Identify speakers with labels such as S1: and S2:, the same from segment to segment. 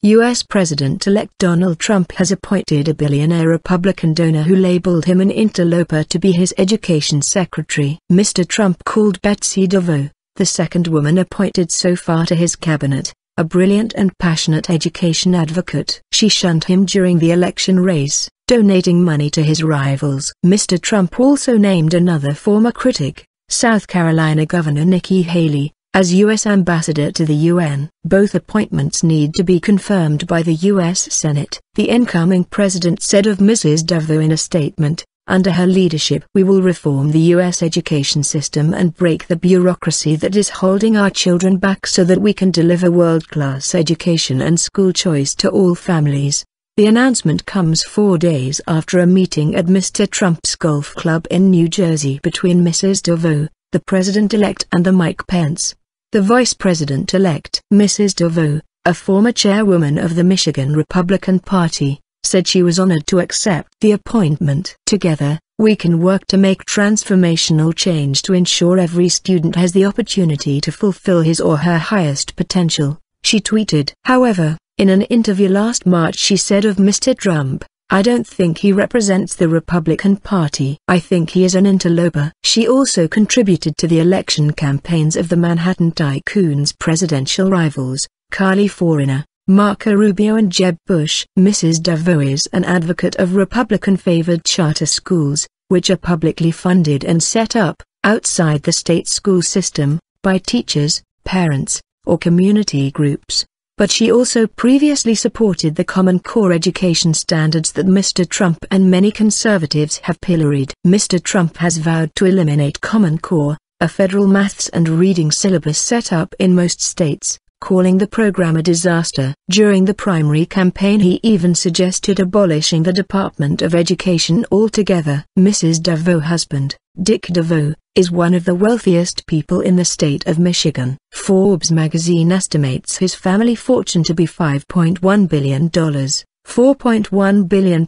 S1: U.S. President-elect Donald Trump has appointed a billionaire Republican donor who labeled him an interloper to be his education secretary. Mr. Trump called Betsy DeVos, the second woman appointed so far to his cabinet, a brilliant and passionate education advocate. She shunned him during the election race, donating money to his rivals. Mr. Trump also named another former critic, South Carolina Governor Nikki Haley, as U.S. ambassador to the UN. Both appointments need to be confirmed by the U.S. Senate. The incoming president said of Mrs. DeVos in a statement, "Under her leadership we will reform the U.S. education system and break the bureaucracy that is holding our children back so that we can deliver world-class education and school choice to all families." The announcement comes 4 days after a meeting at Mr. Trump's golf club in New Jersey between Mrs. DeVos, the president-elect, and the Mike Pence, the vice president-elect. Mrs. DeVos, a former chairwoman of the Michigan Republican Party, said she was honored to accept the appointment. "Together, we can work to make transformational change to ensure every student has the opportunity to fulfill his or her highest potential," she tweeted. However, in an interview last March she said of Mr. Trump, "I don't think he represents the Republican Party. I think he is an interloper." She also contributed to the election campaigns of the Manhattan Tycoon's presidential rivals, Carly Fiorina, Marco Rubio and Jeb Bush. Mrs. DeVos is an advocate of Republican-favored charter schools, which are publicly funded and set up, outside the state school system, by teachers, parents, or community groups. But she also previously supported the Common Core education standards that Mr. Trump and many conservatives have pilloried. Mr. Trump has vowed to eliminate Common Core, a federal maths and reading syllabus set up in most states, calling the program a disaster. During the primary campaign he even suggested abolishing the Department of Education altogether. Mrs. DeVos' husband, Dick DeVos, is one of the wealthiest people in the state of Michigan. Forbes magazine estimates his family fortune to be $5.1 billion, £4.1 billion,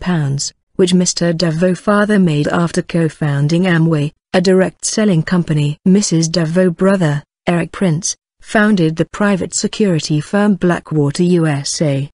S1: which Mr. DeVos' father made after co-founding Amway, a direct-selling company. Mrs. DeVos' brother, Eric Prince, founded the private security firm Blackwater USA.